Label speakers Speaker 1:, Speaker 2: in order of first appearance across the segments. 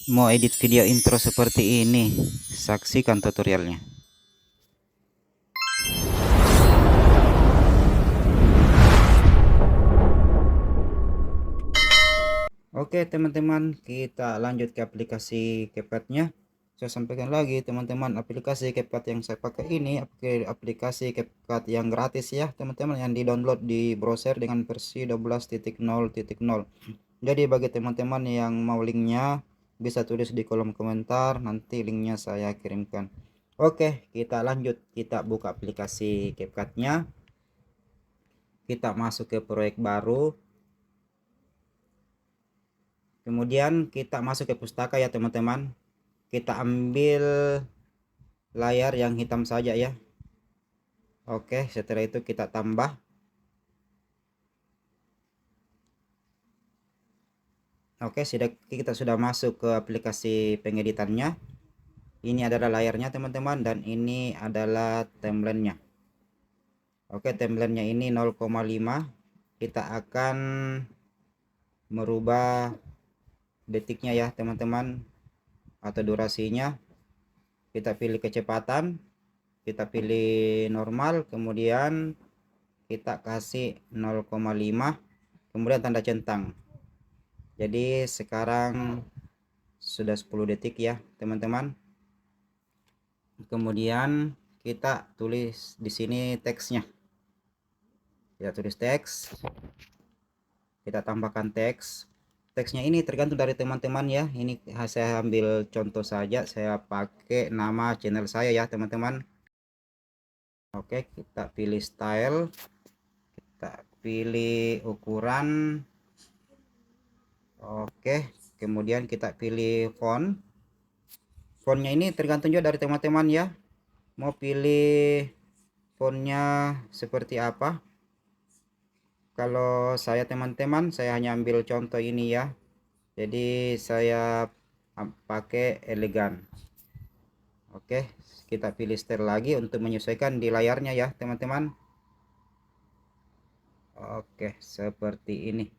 Speaker 1: Mau edit video intro seperti ini, saksikan tutorialnya. Oke teman-teman, kita lanjut ke aplikasi CapCut-nya. Saya sampaikan lagi teman-teman, aplikasi CapCut yang saya pakai ini aplikasi CapCut yang gratis ya teman-teman, yang di-download di browser dengan versi 12.0.0. Jadi bagi teman-teman yang mau linknya, bisa tulis di kolom komentar, nanti linknya saya kirimkan. Oke, kita lanjut. Kita buka aplikasi CapCut-nya. Kita masuk ke proyek baru. Kemudian kita masuk ke pustaka ya teman-teman. Kita ambil layar yang hitam saja ya. Oke, setelah itu kita tambah. Oke, kita sudah masuk ke aplikasi pengeditannya. Ini adalah layarnya teman-teman, dan ini adalah timelinenya. Oke, timelinenya ini 0,5. Kita akan merubah detiknya ya teman-teman, atau durasinya. Kita pilih kecepatan, kita pilih normal, kemudian kita kasih 0,5, kemudian tanda centang. Jadi sekarang sudah 10 detik ya teman-teman. Kemudian kita tulis di sini teksnya. Kita tulis teks, kita tambahkan teks. Teksnya ini tergantung dari teman-teman ya. Ini saya ambil contoh saja, saya pakai nama channel saya ya teman-teman. Oke, kita pilih style, kita pilih ukuran. Oke, kemudian kita pilih font. Fontnya ini tergantung juga dari teman-teman ya, mau pilih fontnya seperti apa. Kalau saya teman-teman, saya hanya ambil contoh ini ya, jadi saya pakai elegan. Oke, kita pilih style lagi untuk menyesuaikan di layarnya ya teman-teman. Oke, seperti ini.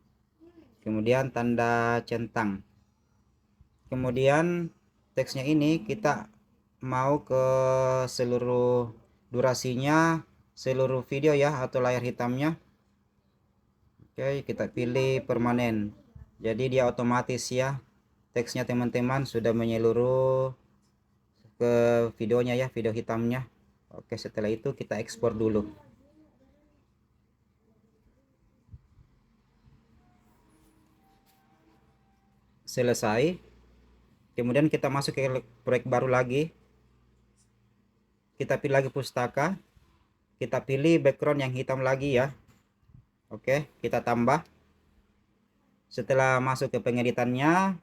Speaker 1: Kemudian tanda centang. Kemudian teksnya ini kita mau ke seluruh durasinya, seluruh video ya, atau layar hitamnya. Oke, kita pilih permanen. Jadi dia otomatis ya, teksnya teman-teman sudah menyeluruh ke videonya ya, video hitamnya. Oke, setelah itu kita ekspor dulu. Selesai. Kemudian kita masuk ke proyek baru lagi. Kita pilih lagi pustaka. Kita pilih background yang hitam lagi ya. Oke, kita tambah. Setelah masuk ke pengeditannya,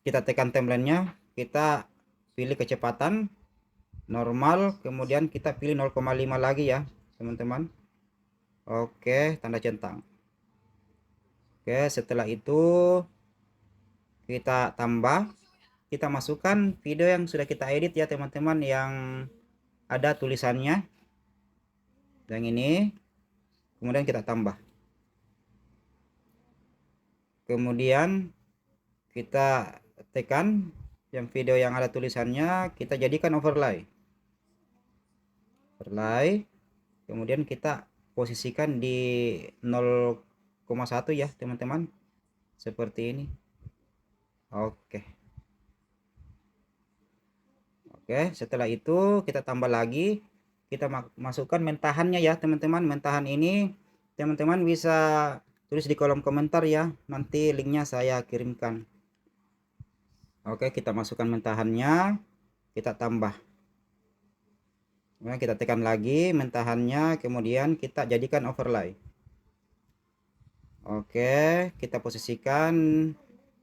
Speaker 1: kita tekan timelinenya, kita pilih kecepatan normal, kemudian kita pilih 0,5 lagi ya teman-teman. Oke, tanda centang. Oke, setelah itu kita tambah, kita masukkan video yang sudah kita edit ya teman-teman, yang ada tulisannya yang ini. Kemudian kita tambah, kemudian kita tekan yang video yang ada tulisannya, kita jadikan overlay. Kemudian kita posisikan di 0,1 ya teman-teman, seperti ini. Oke, setelah itu kita tambah lagi, kita masukkan mentahannya ya teman-teman. Mentahan ini teman-teman bisa tulis di kolom komentar ya, nanti linknya saya kirimkan. Oke, kita masukkan mentahannya, kita tambah. Nah, kita tekan lagi mentahannya, kemudian kita jadikan overlay. Oke, kita posisikan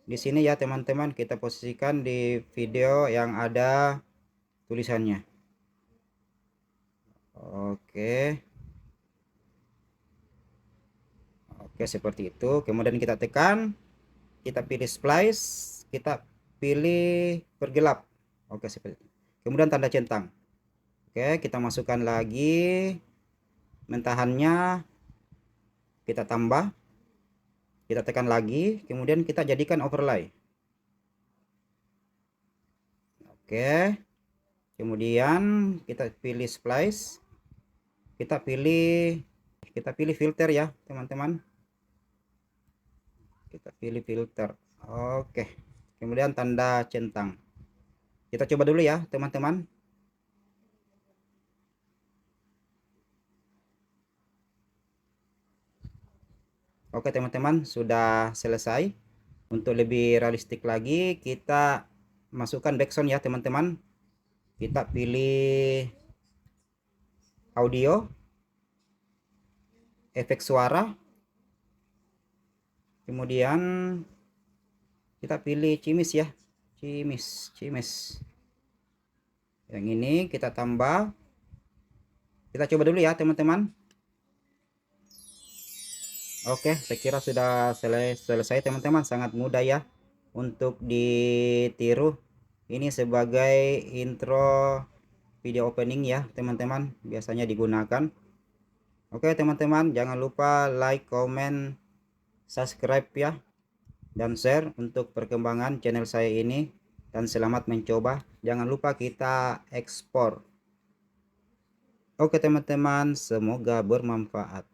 Speaker 1: di sini ya teman-teman, kita posisikan di video yang ada tulisannya. Oke, seperti itu. Kemudian kita tekan, kita pilih splice, kita pilih pergelap. Oke, seperti itu. Kemudian tanda centang. Oke, kita masukkan lagi mentahannya, kita tambah, kita tekan lagi, kemudian kita jadikan overlay. Oke, kemudian kita pilih splice, kita pilih filter ya teman-teman, kita pilih filter. Oke, kemudian tanda centang, kita coba dulu ya teman-teman. Oke teman-teman, sudah selesai. Untuk lebih realistik lagi, kita masukkan background ya teman-teman. Kita pilih audio, efek suara, kemudian kita pilih cimis ya, cimis. Yang ini kita tambah. Kita coba dulu ya teman-teman. Oke, saya kira sudah selesai teman-teman. Sangat mudah ya untuk ditiru. Ini sebagai intro video opening ya teman-teman, biasanya digunakan. Oke teman-teman, jangan lupa like, comment, subscribe ya, dan share untuk perkembangan channel saya ini. Dan selamat mencoba. Jangan lupa kita ekspor. Oke teman-teman, semoga bermanfaat.